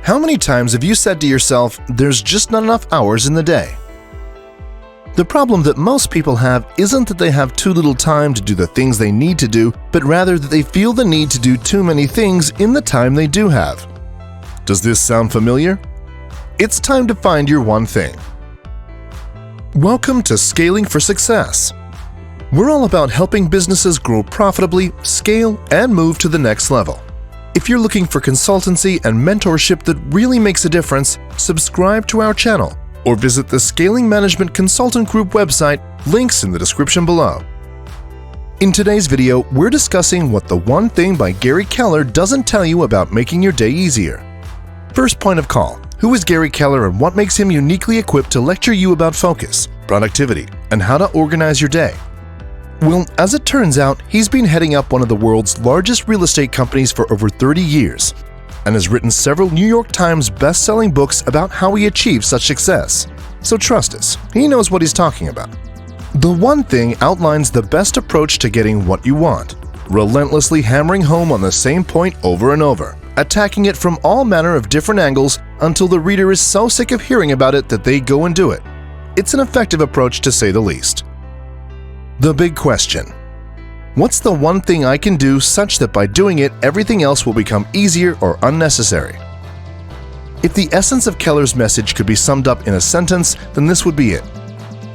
How many times have you said to yourself, there's just not enough hours in the day? The problem that most people have isn't that they have too little time to do the things they need to do, but rather that they feel the need to do too many things in the time they do have. Does this sound familiar? It's time to find your one thing. Welcome to Scaling for Success. We're all about helping businesses grow profitably, scale, and move to the next level. If you're looking for consultancy and mentorship that really makes a difference, subscribe to our channel or visit the Scaling Management Consultant Group website, links in the description below. In today's video, we're discussing what the one thing by Gary Keller doesn't tell you about making your day easier. First point of call, who is Gary Keller and what makes him uniquely equipped to lecture you about focus, productivity, and how to organize your day? Well, as it turns out, he's been heading up one of the world's largest real estate companies for over 30 years and has written several New York Times best-selling books about how he achieved such success. So trust us, he knows what he's talking about. The One Thing outlines the best approach to getting what you want, relentlessly hammering home on the same point over and over, attacking it from all manner of different angles until the reader is so sick of hearing about it that they go and do it. It's an effective approach to say the least. The big question: what's the one thing I can do such that by doing it, everything else will become easier or unnecessary? If the essence of Keller's message could be summed up in a sentence, then this would be it.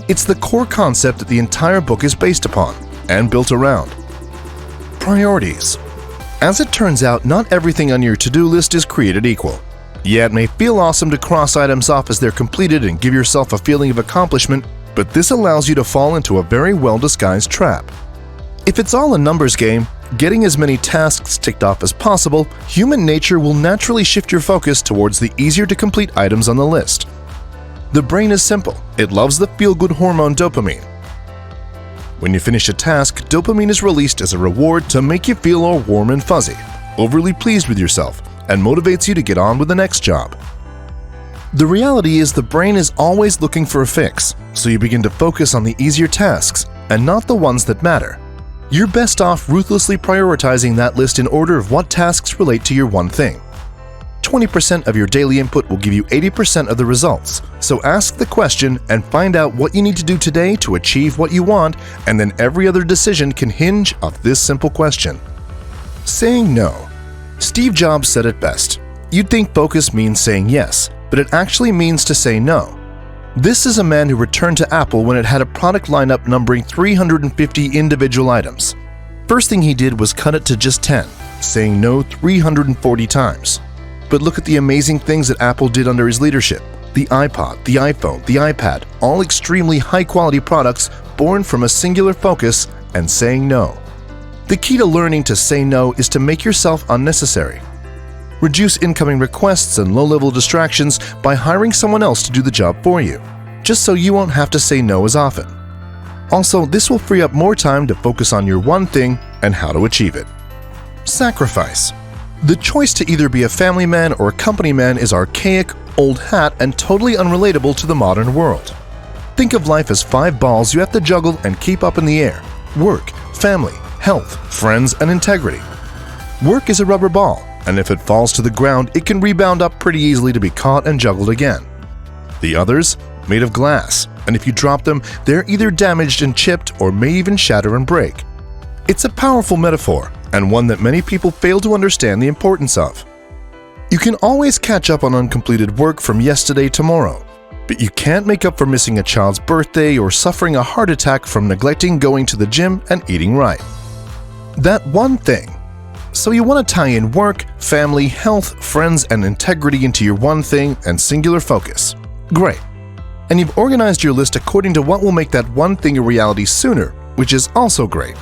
It's the core concept that the entire book is based upon and built around. Priorities. As it turns out, not everything on your to-do list is created equal. Yeah, it may feel awesome to cross items off as they're completed and give yourself a feeling of accomplishment, but this allows you to fall into a very well-disguised trap. If it's all a numbers game, getting as many tasks ticked off as possible, human nature will naturally shift your focus towards the easier-to-complete items on the list. The brain is simple. It loves the feel-good hormone dopamine. When you finish a task, dopamine is released as a reward to make you feel all warm and fuzzy, overly pleased with yourself, and motivates you to get on with the next job. The reality is the brain is always looking for a fix, so you begin to focus on the easier tasks and not the ones that matter. You're best off ruthlessly prioritizing that list in order of what tasks relate to your one thing. 20% of your daily input will give you 80% of the results, so ask the question and find out what you need to do today to achieve what you want, and then every other decision can hinge off this simple question. Saying no. Steve Jobs said it best. You'd think focus means saying yes, but it actually means to say no. This is a man who returned to Apple when it had a product lineup numbering 350 individual items. First thing he did was cut it to just 10, saying no 340 times. But look at the amazing things that Apple did under his leadership. The iPod, the iPhone, the iPad, all extremely high-quality products born from a singular focus and saying no. The key to learning to say no is to make yourself unnecessary. Reduce incoming requests and low-level distractions by hiring someone else to do the job for you, just so you won't have to say no as often. Also, this will free up more time to focus on your one thing and how to achieve it. Sacrifice. The choice to either be a family man or a company man is archaic, old hat, and totally unrelatable to the modern world. Think of life as 5 balls you have to juggle and keep up in the air: work, family, health, friends, and integrity. Work is a rubber ball, and if it falls to the ground, it can rebound up pretty easily to be caught and juggled again. The others? Made of glass, and if you drop them, they're either damaged and chipped or may even shatter and break. It's a powerful metaphor, and one that many people fail to understand the importance of. You can always catch up on uncompleted work from yesterday tomorrow, but you can't make up for missing a child's birthday or suffering a heart attack from neglecting going to the gym and eating right. That one thing. So you want to tie in work, family, health, friends, and integrity into your one thing and singular focus. Great. And you've organized your list according to what will make that one thing a reality sooner, which is also great.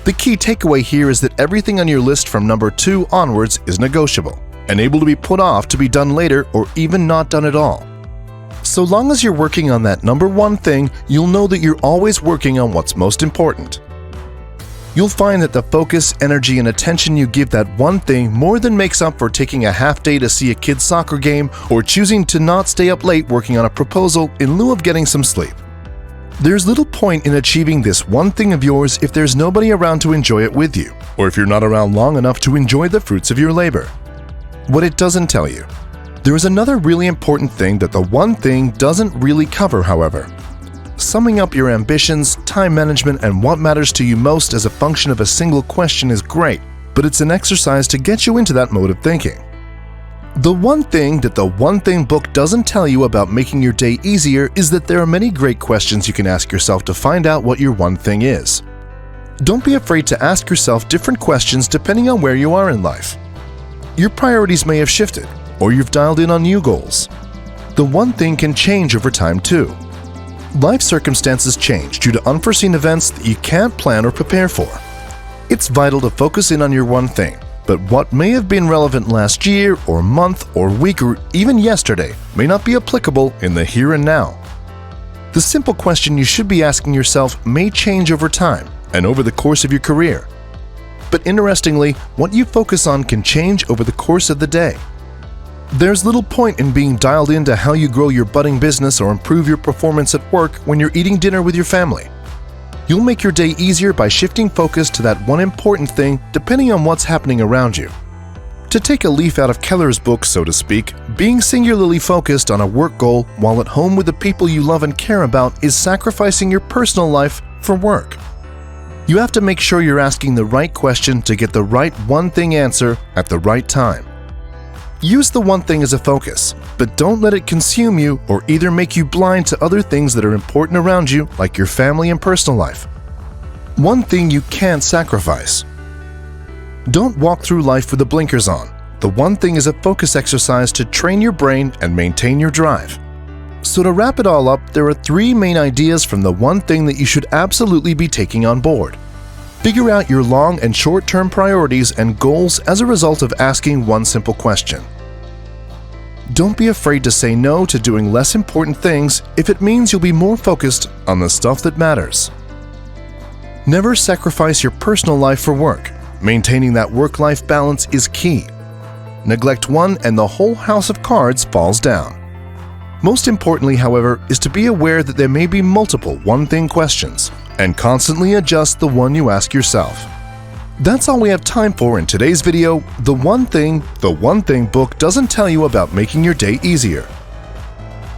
The key takeaway here is that everything on your list from number 2 onwards is negotiable and able to be put off to be done later or even not done at all. So long as you're working on that number 1 thing, you'll know that you're always working on what's most important. You'll find that the focus, energy, and attention you give that one thing more than makes up for taking a half day to see a kid's soccer game or choosing to not stay up late working on a proposal in lieu of getting some sleep. There's little point in achieving this one thing of yours if there's nobody around to enjoy it with you, or if you're not around long enough to enjoy the fruits of your labor. What it doesn't tell you: There is another really important thing that the one thing doesn't really cover, however. Summing up your ambitions, time management, and what matters to you most as a function of a single question is great, but it's an exercise to get you into that mode of thinking. The one thing that the One Thing book doesn't tell you about making your day easier is that there are many great questions you can ask yourself to find out what your one thing is. Don't be afraid to ask yourself different questions depending on where you are in life. Your priorities may have shifted, or you've dialed in on new goals. The one thing can change over time too. Life circumstances change due to unforeseen events that you can't plan or prepare for. It's vital to focus in on your one thing, but what may have been relevant last year or month or week or even yesterday may not be applicable in the here and now. The simple question you should be asking yourself may change over time and over the course of your career. But interestingly, what you focus on can change over the course of the day. There's little point in being dialed into how you grow your budding business or improve your performance at work when you're eating dinner with your family. You'll make your day easier by shifting focus to that one important thing depending on what's happening around you. To take a leaf out of Keller's book, so to speak, being singularly focused on a work goal while at home with the people you love and care about is sacrificing your personal life for work. You have to make sure you're asking the right question to get the right one thing answer at the right time. Use the one thing as a focus, but don't let it consume you or either make you blind to other things that are important around you, like your family and personal life. One thing you can't sacrifice. Don't walk through life with the blinkers on. The one thing is a focus exercise to train your brain and maintain your drive. So to wrap it all up, there are 3 main ideas from the one thing that you should absolutely be taking on board. Figure out your long and short-term priorities and goals as a result of asking one simple question. Don't be afraid to say no to doing less important things if it means you'll be more focused on the stuff that matters. Never sacrifice your personal life for work. Maintaining that work-life balance is key. Neglect one and the whole house of cards falls down. Most importantly, however, is to be aware that there may be multiple one-thing questions and constantly adjust the one you ask yourself. That's all we have time for in today's video. The One Thing book doesn't tell you about making your day easier.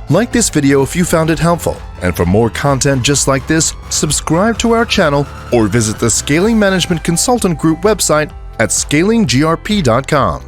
Like this video if you found it helpful, and for more content just like this, subscribe to our channel or visit the Scaling Management Consultant Group website at scalinggrp.com.